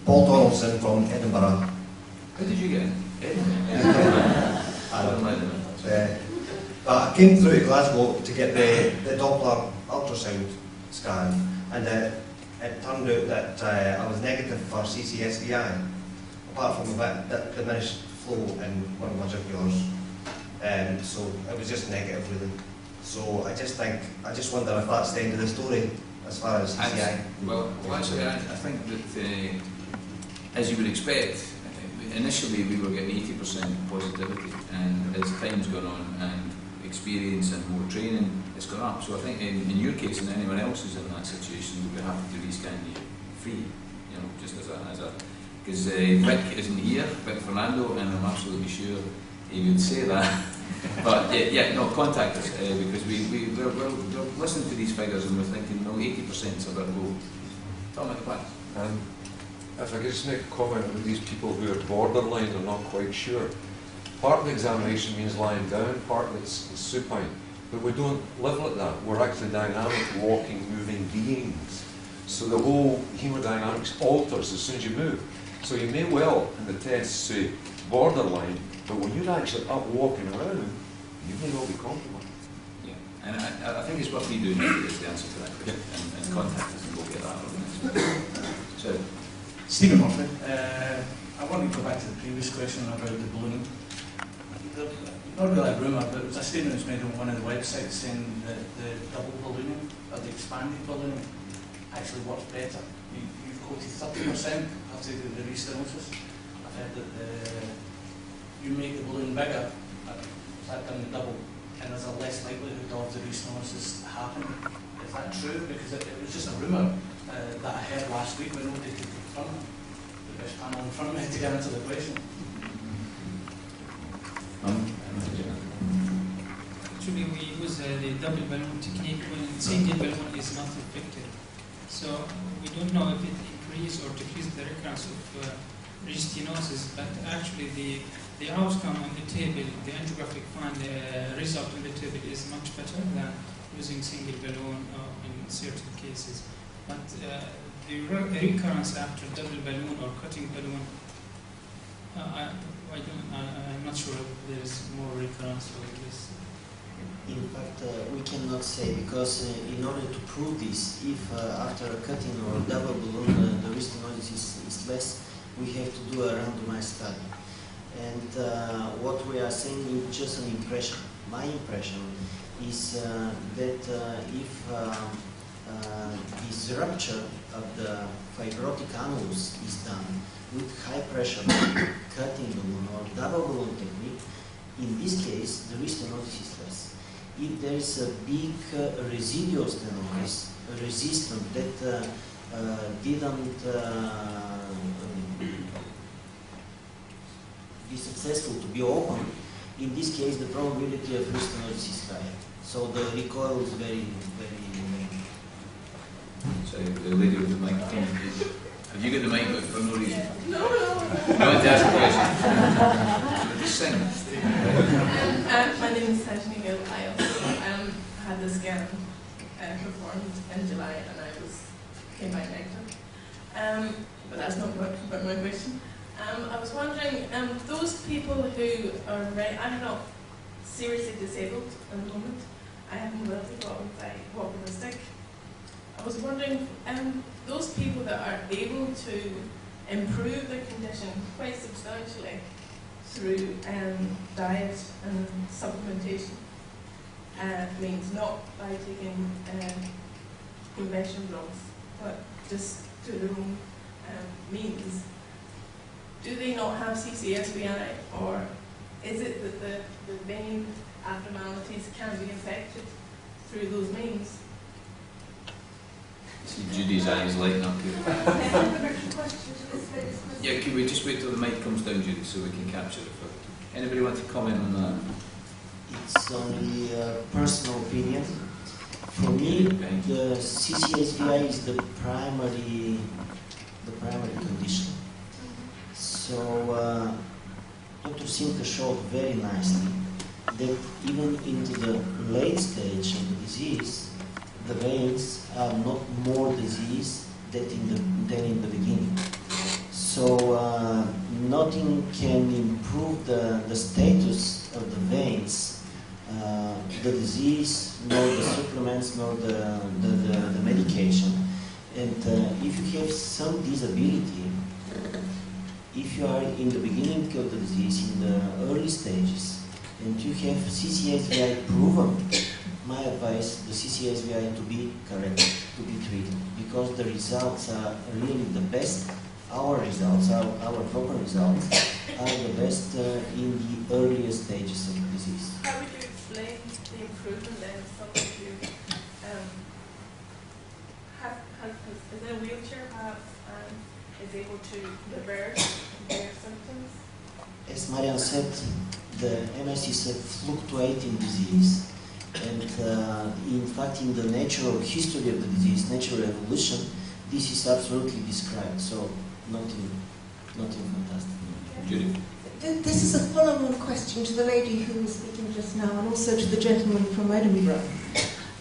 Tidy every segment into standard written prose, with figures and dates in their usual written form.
Paul Donaldson from Edinburgh. How did you get in? I don't know. But I came through to Glasgow to get the Doppler ultrasound scan, and it turned out that I was negative for CCSVI, apart from a bit diminished flow in one of my jugulars. So it was just negative, really. So I just wonder if that's the end of the story as far as CCI. Well, actually, I think that, as you would expect, initially we were getting 80% positivity, and as time's gone on and experience and more training, it's gone up. So I think in your case and anyone else who's in that situation, we'd be happy to rescan you free, just as a because Vic isn't here, Vic Fernando, and I'm absolutely sure he would say that. But no, contact us because we're listening to these figures and we're thinking, no, 80% is a bit low. Tom, if I could just make a comment about these people who are borderline or not quite sure. Part of the examination means lying down, part of it's supine. But we don't live like that. We're actually dynamic, walking, moving beings. So the whole hemodynamics alters as soon as you move. So you may well, in the test, say borderline, but when you're actually up walking around, you may well be compromised. Yeah, and I think it's what we do now is the answer to that question, and contact us and we'll get that organised. So, Stephen Murphy, I want to go back to the previous question about the ballooning. Not really a rumour, but it was a statement that was made on one of the websites saying that the double ballooning, or the expanded ballooning, actually works better. You've quoted 30% after the restenosis. I've heard that you make the balloon bigger, that done the double, and there's a less likelihood of the restenosis happening. Is that true? Because it was just a rumour that I heard last week when nobody could confirm it. The best panel in front of me to answer the question. Actually, we use the double balloon technique when single balloon is not effective. So we don't know if it increases or decreases the recurrence of restenosis, but actually the outcome on the table, the angiographic find result on the table is much better than using single balloon in certain cases. But the recurrence after double balloon or cutting balloon, I'm not sure if there is more recurrence or less. In fact, we cannot say, because in order to prove this, if after a cutting or double balloon the restenosis is less, we have to do a randomized study. And what we are saying is just an impression. My impression is that if this rupture of the fibrotic annulus is done with high pressure cutting balloon or double balloon technique, in this case the restenosis is less. If there is a big residual stenosis, resistant that didn't be successful to be open, in this case the probability of restenosis is higher. So the recoil is very, very low. So the lady with the microphone, have you got the mic for no reason? No. You want to ask a question? Just sing. My name is Sajni Gill. I also had the scan performed in July and I came back negative. But that's not about my question. I was wondering, those people who are I'm not seriously disabled at the moment. I have mobility problems. I walk with a stick. I was wondering, those people that are able to improve their condition quite substantially through diet and supplementation, means not by taking conventional drugs, but just through their own means. Do they not have CCSVI, or is it that the vein abnormalities can be affected through those means? See Judy's eyes lighting up here. Yeah, can we just wait till the mic comes down, Judy, so we can capture it? Anybody want to comment on that? It's only a personal opinion. For me, the CCSVI is the primary condition. So Dr. Simka showed very nicely that even into the late stage of the disease, the veins are not more diseased than in the beginning. So nothing can improve the status of the veins, the disease, nor the supplements, nor the medication. And if you have some disability, if you are in the beginning of the disease, in the early stages, and you have CCSVI proven, my advice, the CCSVI to be corrected, to be treated, because the results are really the best. Our results, our proper results, are the best in the earliest stages of the disease. How would you explain the improvement then of someone who is in a wheelchair perhaps and is able to reverse their symptoms? As Marian said, the MS is a fluctuating disease, and in fact, in the natural history of the disease, natural evolution, this is absolutely described. So nothing fantastic. Judy? This is a follow-on question to the lady who was speaking just now, and also to the gentleman from Edinburgh.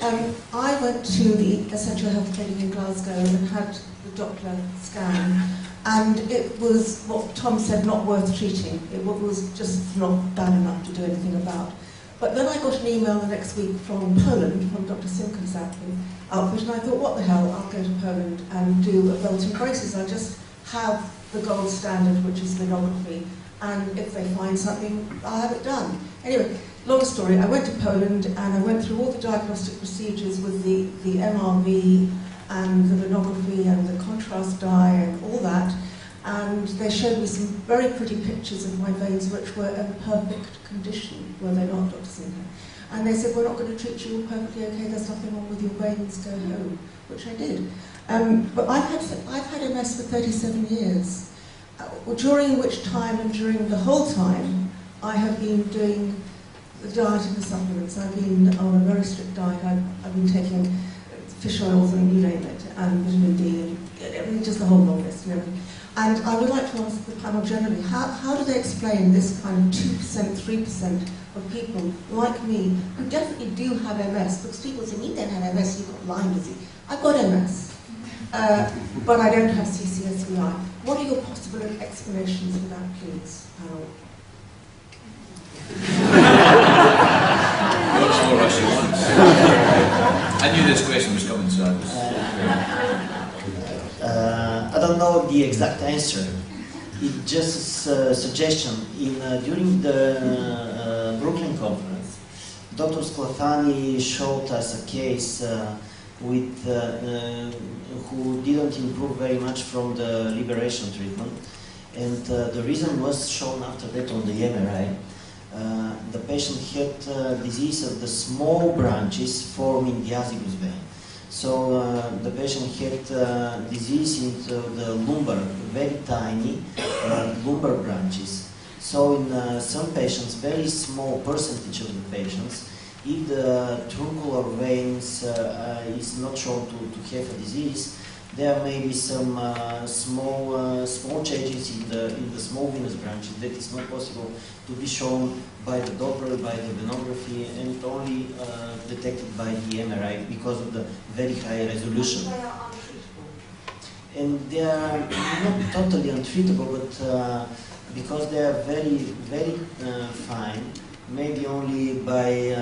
I went to the Essential Health Clinic in Glasgow and had the Doppler scan, and it was what Tom said, not worth treating. It was just not bad enough to do anything about. But then I got an email the next week from Poland, from Dr. Simkin's outfit, and I thought, what the hell, I'll go to Poland and do a belt and braces. I'll just have the gold standard, which is mammography, and if they find something, I'll have it done. Anyway, long story, I went to Poland and I went through all the diagnostic procedures with the MRV and the mammography and the contrast dye and all that, and they showed me some very pretty pictures of my veins which were in perfect condition, were they not, Dr. Simkin? And they said, we're not going to treat you, all perfectly okay, there's nothing wrong with your veins, go home, which I did. But I've had MS for 37 years, during which time and during the whole time I have been doing the diet and the supplements. I've been on a very strict diet. I've been taking fish oils and you name it, and vitamin D, and just the whole long list. And I would like to ask the panel generally, how do they explain this kind of 2%, 3% of people like me who definitely do have MS? Because people say, you don't have MS, you've got Lyme disease. I've got MS, but I don't have CCSVI. What are your possible explanations for that, please, panel? I knew this question was coming, so I don't know the exact answer. It's just a suggestion. During the Brooklyn conference, Dr. Sclafani showed us a case with who didn't improve very much from the liberation treatment, and the reason was shown after that on the MRI. The patient had disease of the small branches forming the azygos vein. So the patient had disease into the lumbar, very tiny lumbar branches. So in some patients, very small percentage of the patients, if the truncular veins is not shown to have a disease, there may be some small changes in the small venous branches that is not possible to be shown by the Doppler, by the venography, and only detected by the MRI because of the very high resolution. They are untreatable. And they are not totally untreatable, but because they are very, very fine, maybe only by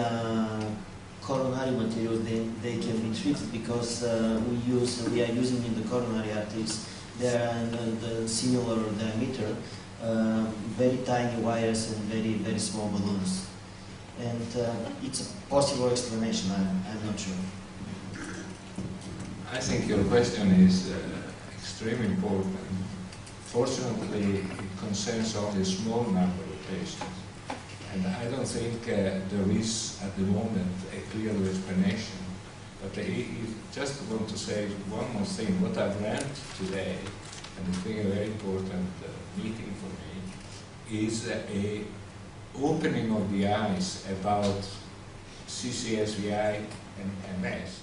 coronary materials they can be treated, because we are using in the coronary arteries, they are the similar diameter, very tiny wires and very, very small balloons. And it's a possible explanation, I'm not sure. I think your question is extremely important. Fortunately, it concerns only a small number of patients. And I don't think there is, at the moment, a clear explanation. But I just want to say one more thing. What I've learned today, and it's been a very important meeting for me, is a opening of the eyes about CCSVI and MS.